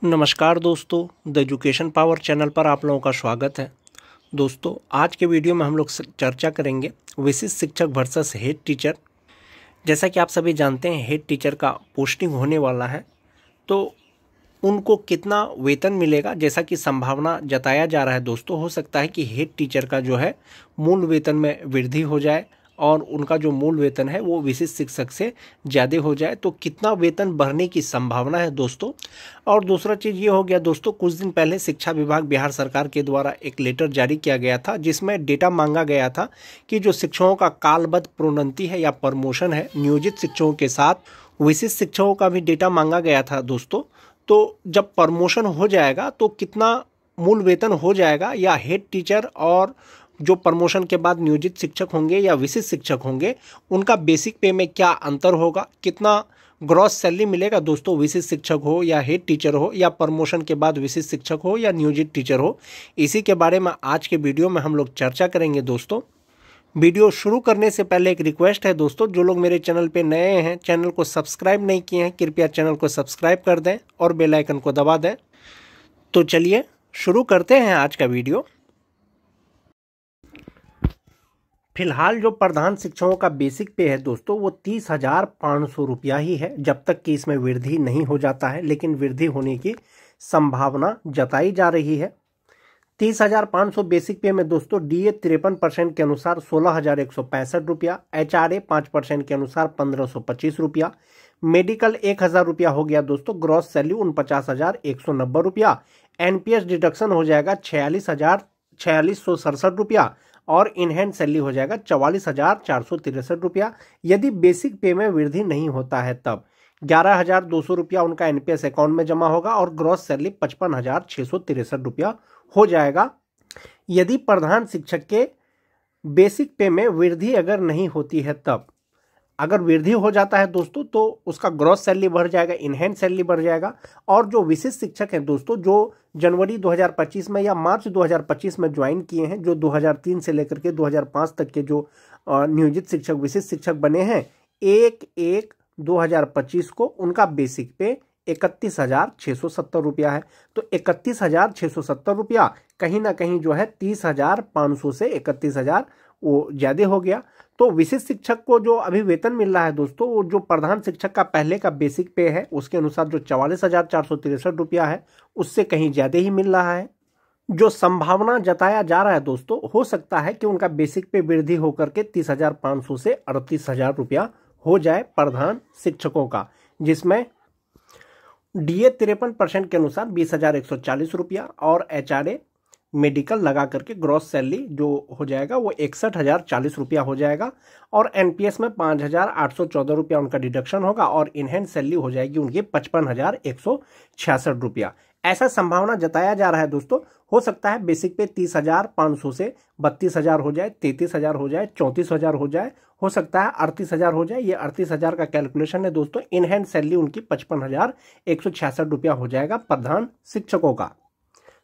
नमस्कार दोस्तों, the education power channel पर आप लोगों का स्वागत है। दोस्तों, आज के वीडियो में हम लोग चर्चा करेंगे विशिष्ट शिक्षक वर्सेस हेड टीचर। जैसा कि आप सभी जानते हैं, हेड टीचर का पोस्टिंग होने वाला है, तो उनको कितना वेतन मिलेगा, जैसा कि संभावना जताया जा रहा है दोस्तों। हो सकता है कि हेड टीचर का जो है मूल वेतन में वृद्धि हो जाए और उनका जो मूल वेतन है वो विशिष्ट शिक्षक से ज़्यादा हो जाए। तो कितना वेतन बढ़ने की संभावना है दोस्तों। और दूसरा चीज़ ये हो गया दोस्तों, कुछ दिन पहले शिक्षा विभाग बिहार सरकार के द्वारा एक लेटर जारी किया गया था, जिसमें डेटा मांगा गया था कि जो शिक्षकों का कालबद्ध प्रोन्नति है या प्रमोशन है, नियोजित शिक्षकों के साथ विशिष्ट शिक्षकों का भी डेटा मांगा गया था दोस्तों। तो जब प्रमोशन हो जाएगा तो कितना मूल वेतन हो जाएगा, या हेड टीचर और जो प्रमोशन के बाद नियोजित शिक्षक होंगे या विशिष्ट शिक्षक होंगे, उनका बेसिक पे में क्या अंतर होगा, कितना ग्रॉस सैलरी मिलेगा दोस्तों, विशिष्ट शिक्षक हो या हेड टीचर हो, या प्रमोशन के बाद विशिष्ट शिक्षक हो या नियोजित टीचर हो। इसी के बारे में आज के वीडियो में हम लोग चर्चा करेंगे दोस्तों। वीडियो शुरू करने से पहले एक रिक्वेस्ट है दोस्तों, जो लोग मेरे चैनल पे नए हैं, चैनल को सब्सक्राइब नहीं किए हैं, कृपया चैनल को सब्सक्राइब कर दें और बेल आइकन को दबा दें। तो चलिए शुरू करते हैं आज का वीडियो। फिलहाल जो प्रधान शिक्षकों का बेसिक पे है दोस्तों, वो 30,500 रुपया ही है, जब तक कि इसमें वृद्धि नहीं हो जाता है। लेकिन वृद्धि होने की संभावना जताई जा रही है। 30,500 बेसिक पे में दोस्तों डीए 53% के अनुसार 16,165 रुपया, एचआरए 5% के अनुसार 1,525 रुपया, मेडिकल 1,000 रुपया हो गया दोस्तों, ग्रॉस सैलरी 49,190 रुपया, एनपीएस डिडक्शन हो जाएगा 46,667 रुपया, और इन हैंड सैलरी हो जाएगा 44,463 रुपया। यदि बेसिक पे में वृद्धि नहीं होता है तब 11,200 रुपया उनका एनपीएस अकाउंट में जमा होगा और ग्रॉस सैलरी 55,663 रुपया हो जाएगा। यदि प्रधान शिक्षक के बेसिक पे में वृद्धि अगर नहीं होती है तब, अगर वृद्धि हो जाता है दोस्तों तो उसका ग्रॉस सैलरी बढ़ जाएगा, इनहैंड सैलरी बढ़ जाएगा। और जो विशिष्ट शिक्षक हैं दोस्तों, जो जनवरी 2025 में या मार्च 2025 में ज्वाइन किए हैं, जो 2003 से लेकर के 2005 तक के जो नियोजित शिक्षक विशिष्ट शिक्षक बने हैं, 1/1/2025 को उनका बेसिक पे 31,670 रुपया है। तो 31,670 रुपया कहीं ना कहीं जो है 30,500 से 31,000 वो ज़्यादा हो गया। तो विशिष्ट शिक्षक को जो अभी वेतन मिल रहा है दोस्तों, वो जो प्रधान शिक्षक का पहले का बेसिक पे है उसके अनुसार जो 44,463 रुपया है, उससे कहीं ज़्यादा ही मिल रहा है। जो संभावना जताया जा रहा है दोस्तों, हो सकता है कि उनका बेसिक पे वृद्धि होकर के 30,500 से 38,000 रुपया हो जाए प्रधान शिक्षकों का, जिसमें डीए 53% के अनुसार 20,140 रुपया और एचआरए मेडिकल लगा करके ग्रॉस सैलरी जो हो जाएगा वो 61,040 रुपया हो जाएगा, और एनपीएस में 5,814 रुपया उनका डिडक्शन होगा, और इनहैंड सैलरी हो जाएगी उनकी 55,166 रुपया। ऐसा संभावना जताया जा रहा है दोस्तों। हो सकता है बेसिक पे 30,500 से 32,000 हो जाए, 33,000 हो जाए, 34,000 हो जाए, हो सकता है 38,000 हो जाए। ये 38,000 का कैलकुलेशन है दोस्तों। इनहैंड सैलरी उनकी 55,166 रुपया हो जाएगा प्रधान शिक्षकों का।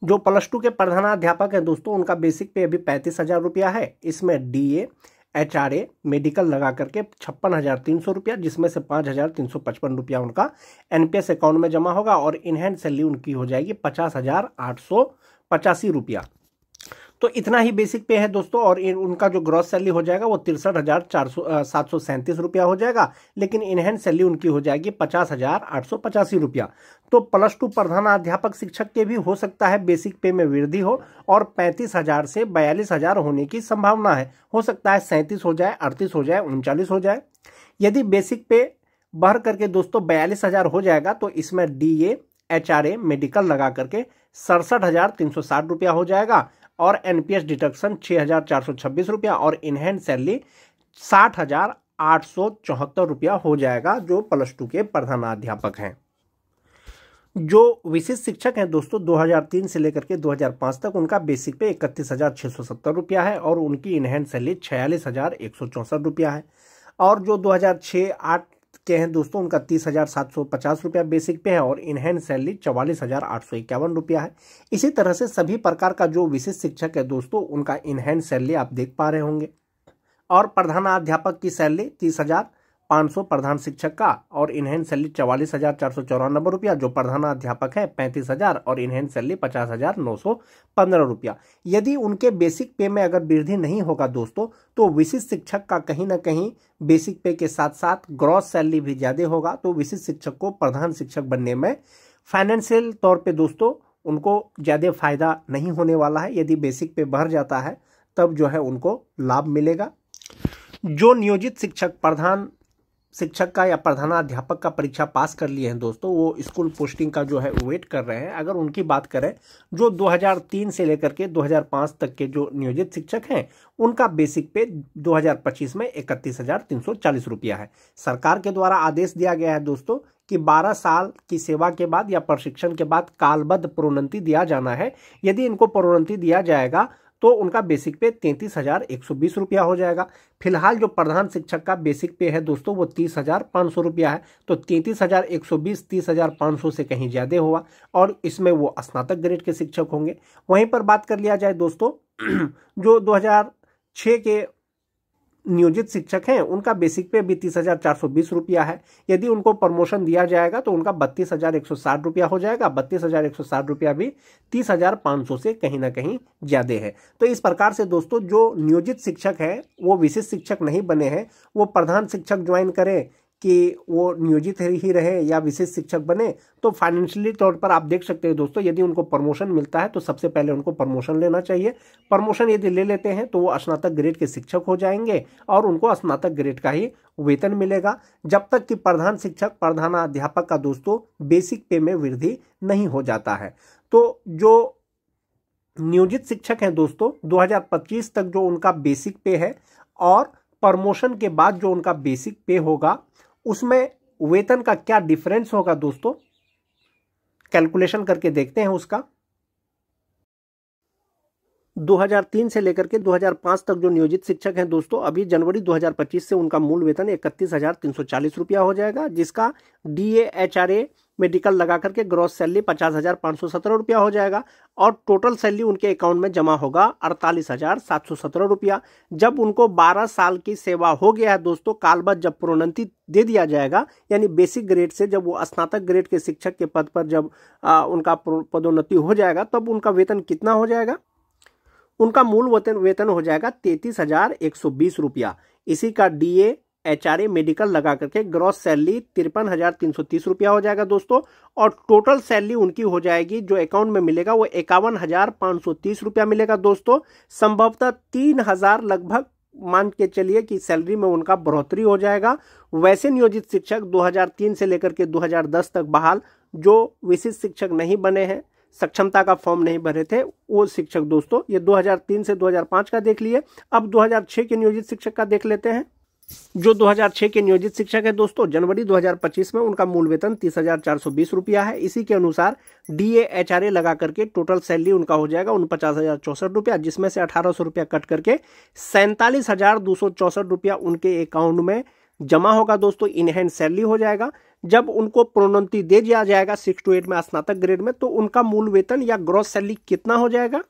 जो +2 के प्रधानाध्यापक हैं दोस्तों, उनका बेसिक पे अभी 35,000 रुपया है। इसमें डीए एचआरए मेडिकल लगा करके 56,300 रुपया, जिसमें से 5,355 रुपया उनका एनपीएस अकाउंट में जमा होगा, और इनहैंड सैलरी उनकी हो जाएगी 50,885 रुपया। तो इतना ही बेसिक पे है दोस्तों। और उनका जो ग्रॉस सैलरी हो जाएगा वो 63,737 रुपया हो जाएगा, लेकिन इनहैंड सैलरी उनकी हो जाएगी 50,885 रुपया। तो +2 प्रधानाध्यापक शिक्षक के भी हो सकता है बेसिक पे में वृद्धि हो, और 35,000 से 42,000 होने की संभावना है। हो सकता है 37 हो जाए, 38 हो जाए, 39 हो जाए। यदि बेसिक पे बढ़ करके दोस्तों 42,000 हो जाएगा, तो इसमें डीए एचआरए मेडिकल लगा करके 67,360 रुपया हो जाएगा, और एनपीएस डिडक्शन 6,426 रुपया, और इनहैंड सैलरी 60,874 रुपया हो जाएगा, जो +2 के प्रधानाध्यापक हैं। जो विशिष्ट शिक्षक हैं दोस्तों, 2003 से लेकर के 2005 तक उनका बेसिक पे 31,670 रुपया है, और उनकी इनहैंड सैलरी 46,164 रुपया है। और जो 2006-08 के हैं दोस्तों, उनका 30,750 रुपया बेसिक पे है, और इनहैंड सैलरी 44,851 रुपया है। इसी तरह से सभी प्रकार का जो विशिष्ट शिक्षक है दोस्तों, उनका इनहैंड सैलरी आप देख पा रहे होंगे। और प्रधानाध्यापक की सैलरी 30,000, 500 प्रधान शिक्षक का और इनहेंस सैलरी 44,494 रुपया, जो प्रधानाध्यापक है 35,000 और इनहेंस सैलरी 50,915 रुपया। यदि उनके बेसिक पे में अगर वृद्धि नहीं होगा दोस्तों, तो विशिष्ट शिक्षक का कहीं ना कहीं बेसिक पे के साथ साथ ग्रॉस सैलरी भी ज्यादा होगा, तो विशिष्ट शिक्षक को प्रधान शिक्षक बनने में फाइनेंशियल तौर पे दोस्तों उनको ज्यादा फायदा नहीं होने वाला है। यदि बेसिक पे बढ़ जाता है तब जो है उनको लाभ मिलेगा। जो नियोजित शिक्षक प्रधान शिक्षक का या प्रधानाध्यापक का परीक्षा पास कर लिए हैं दोस्तों, वो स्कूल पोस्टिंग का जो है वेट कर रहे हैं। अगर उनकी बात करें, जो 2003 से लेकर के 2005 तक के जो नियोजित शिक्षक हैं, उनका बेसिक पे 2025 में 31,340 रुपया है। सरकार के द्वारा आदेश दिया गया है दोस्तों कि 12 साल की सेवा के बाद या प्रशिक्षण के बाद कालबद्ध प्रोन्नति दिया जाना है। यदि इनको प्रोन्नति दिया जाएगा तो उनका बेसिक पे 33,120 रुपया हो जाएगा। फिलहाल जो प्रधान शिक्षक का बेसिक पे है दोस्तों वो 30,500 रुपया है, तो 33,120 30,500 से कहीं ज्यादा हुआ और इसमें वो स्नातक ग्रेड के शिक्षक होंगे। वहीं पर बात कर लिया जाए दोस्तों, जो 2006 के नियोजित शिक्षक हैं उनका बेसिक पे भी 30,420 रुपया है। यदि उनको प्रमोशन दिया जाएगा तो उनका 32,160 रुपया हो जाएगा। 32,160 रुपया भी 30,500 से कहीं ना कहीं ज्यादा है। तो इस प्रकार से दोस्तों जो नियोजित शिक्षक हैं वो विशिष्ट शिक्षक नहीं बने हैं, वो प्रधान शिक्षक ज्वाइन करें कि वो नियोजित ही रहे या विशेष शिक्षक बने, तो फाइनेंशियली तौर पर आप देख सकते हैं दोस्तों, यदि उनको प्रमोशन मिलता है तो सबसे पहले उनको प्रमोशन लेना चाहिए। प्रमोशन यदि ले लेते हैं तो वो स्नातक ग्रेड के शिक्षक हो जाएंगे और उनको स्नातक ग्रेड का ही वेतन मिलेगा, जब तक कि प्रधान शिक्षक प्रधानाध्यापक का दोस्तों बेसिक पे में वृद्धि नहीं हो जाता है। तो जो नियोजित शिक्षक हैं दोस्तों 2025 तक जो उनका बेसिक पे है और प्रमोशन के बाद जो उनका बेसिक पे होगा उसमें वेतन का क्या डिफरेंस होगा दोस्तों, कैलकुलेशन करके देखते हैं उसका। 2003 से लेकर के 2005 तक जो नियोजित शिक्षक हैं दोस्तों, अभी जनवरी 2025 से उनका मूल वेतन 31,340 रुपया हो जाएगा, जिसका DA HRA मेडिकल लगा करके ग्रॉस सैलरी 50,517 रुपया हो जाएगा और टोटल सैलरी उनके अकाउंट में जमा होगा 48,717 रुपया। जब उनको 12 साल की सेवा हो गया है दोस्तों, कालबद्ध जब प्रोन्नति दे दिया जाएगा, यानी बेसिक ग्रेड से जब वो स्नातक ग्रेड के शिक्षक के पद पर जब उनका पदोन्नति हो जाएगा, तब उनका वेतन कितना हो जाएगा, उनका मूल वेतन हो जाएगा 33,120 रुपया। इसी का DA HRA मेडिकल लगा करके ग्रॉस सैलरी 53,330 रुपया हो जाएगा दोस्तों और टोटल सैलरी उनकी हो जाएगी जो अकाउंट में मिलेगा वो 51,530 रुपया मिलेगा दोस्तों। संभवतः 3,000 लगभग मान के चलिए कि सैलरी में उनका बढ़ोतरी हो जाएगा। वैसे नियोजित शिक्षक 2003 से लेकर के 2010 तक बहाल जो विशिष्ट शिक्षक नहीं बने हैं, सक्षमता का फॉर्म नहीं भरे थे, वो शिक्षक दोस्तों, ये 2003 से 2005 का देख लिए। अब 2006 के नियोजित शिक्षक का देख लेते हैं। जो 2006 के नियोजित शिक्षक है दोस्तों, जनवरी 2025 में उनका मूल वेतन 30,420 रुपया है। इसी के अनुसार DA HRA लगा करके टोटल सैलरी उनका हो जाएगा 49,064 रुपया, जिसमें से 1,800 रुपया कट करके 47,264 रुपया उनके अकाउंट में जमा होगा दोस्तों, इनहैंड सैलरी हो जाएगा। जब उनको प्रोन्नति दे दिया जाएगा 6 to 8 में स्नातक ग्रेड में, तो उनका मूल वेतन या ग्रॉस सैलरी कितना हो जाएगा,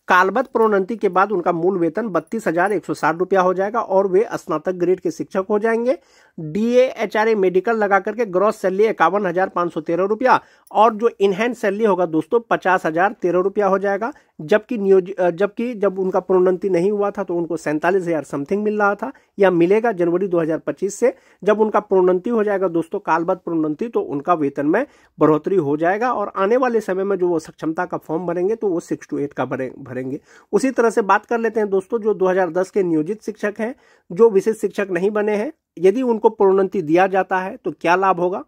कालबद्ध प्रोन्नति के बाद उनका मूल वेतन 32,160 रुपया हो जाएगा और वे स्नातक ग्रेड के शिक्षक हो जाएंगे। DA HRA मेडिकल लगा करके ग्रॉस सैलरी 51,513 रुपया और जो इनहैंड सैलरी होगा दोस्तों 50,013 रुपया हो जाएगा। जबकि जब उनका प्रोन्नति नहीं हुआ था तो उनको 47,000 समथिंग मिल रहा था, या मिलेगा जनवरी 2025 से। जब उनका प्रोन्नति हो जाएगा दोस्तों, कालबद्ध प्रोन्नति, तो उनका वेतन में बढ़ोतरी हो जाएगा और आने वाले समय में जो वो सक्षमता का फॉर्म भरेंगे तो वो 6 to 8 का भरेंगे। उसी तरह से बात कर लेते हैं दोस्तों, जो 2010 के नियोजित शिक्षक हैं जो विशेष शिक्षक नहीं बने हैं, यदि उनको प्रोन्नति दिया जाता है तो क्या लाभ होगा।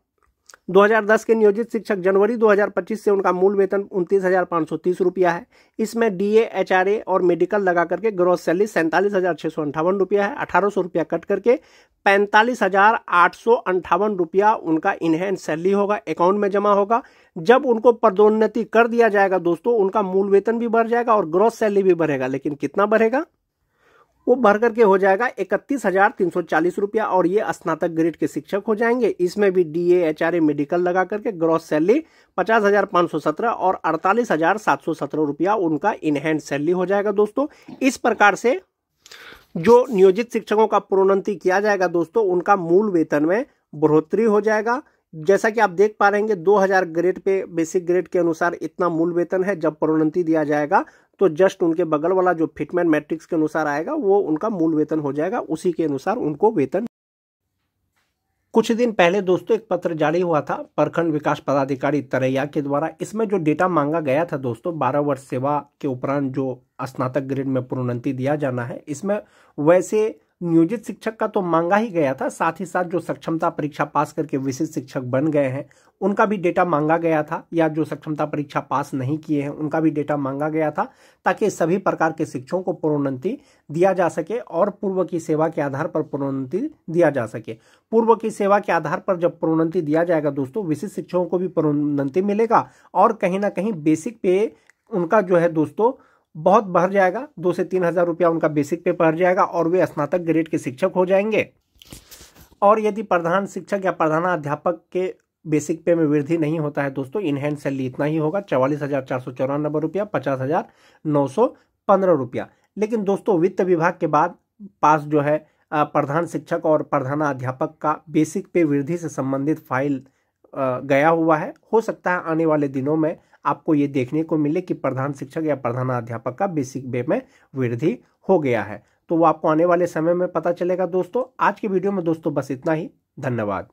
2010 के नियोजित शिक्षक जनवरी 2025 से उनका मूल वेतन 29,530 रुपया है। इसमें DA HRA और मेडिकल लगा करके ग्रॉस सैलरी 47,658 रुपया है। 1,800 रुपया कट करके 45,858 रुपया उनका इनहैंड सैलरी होगा, अकाउंट में जमा होगा। जब उनको पदोन्नति कर दिया जाएगा दोस्तों, उनका मूल वेतन भी बढ़ जाएगा और ग्रॉस सैलरी भी बढ़ेगा, लेकिन कितना बढ़ेगा, वो भर करके हो जाएगा 31,340 रुपया और ये स्नातक ग्रेड के शिक्षक हो जाएंगे। इसमें भी DA HRA मेडिकल लगा करके ग्रॉस सैलरी 50,517 और 48,717 रुपया उनका इनहैंड सैलरी हो जाएगा दोस्तों। इस प्रकार से जो नियोजित शिक्षकों का प्रोन्नति किया जाएगा दोस्तों, उनका मूल वेतन में बढ़ोतरी हो जाएगा। जैसा कि आप देख पा रहे हैं 2000 ग्रेड पे बेसिक ग्रेड के अनुसार इतना मूल वेतन है। जब प्रोन्नति दिया जाएगा तो जस्ट उनके बगल वाला जो फिटमैन मैट्रिक्स के अनुसार आएगा वो उनका मूल वेतन हो जाएगा, उसी के अनुसार उनको वेतन। कुछ दिन पहले दोस्तों एक पत्र जारी हुआ था प्रखंड विकास पदाधिकारी तरैया के द्वारा। इसमें जो डेटा मांगा गया था दोस्तों, 12 वर्ष सेवा के उपरांत जो स्नातक ग्रेड में प्रोन्नति दिया जाना है, इसमें वैसे नियोजित शिक्षक का तो मांगा ही गया था, साथ ही साथ जो सक्षमता परीक्षा पास करके विशिष्ट शिक्षक बन गए हैं उनका भी डेटा मांगा गया था, या जो सक्षमता परीक्षा पास नहीं किए हैं उनका भी डेटा मांगा गया था, ताकि सभी प्रकार के शिक्षकों को प्रोन्नति दिया जा सके और पूर्व की सेवा के आधार पर प्रोन्नति दिया जा सके। पूर्व की सेवा के आधार पर जब प्रोन्नति दिया जाएगा दोस्तों, विशिष्ट शिक्षकों को भी प्रोन्नति मिलेगा और कहीं ना कहीं बेसिक पे उनका जो है दोस्तों बहुत बढ़ जाएगा। 2 से 3 हजार रुपया उनका बेसिक पे बढ़ जाएगा और वे स्नातक ग्रेड के शिक्षक हो जाएंगे। और यदि प्रधान शिक्षक या प्रधानाध्यापक के बेसिक पे में वृद्धि नहीं होता है दोस्तों, इन हैंड सैलरी इतना ही होगा, 44,494 रुपया, 50,915 रुपया। लेकिन दोस्तों वित्त विभाग के बाद पास जो है प्रधान शिक्षक और प्रधानाध्यापक का बेसिक पे वृद्धि से संबंधित फाइल गया हुआ है। हो सकता है आने वाले दिनों में आपको ये देखने को मिले कि प्रधान शिक्षक या प्रधानाध्यापक का बेसिक पे में वृद्धि हो गया है, तो वो आपको आने वाले समय में पता चलेगा दोस्तों। आज के वीडियो में दोस्तों बस इतना ही। धन्यवाद।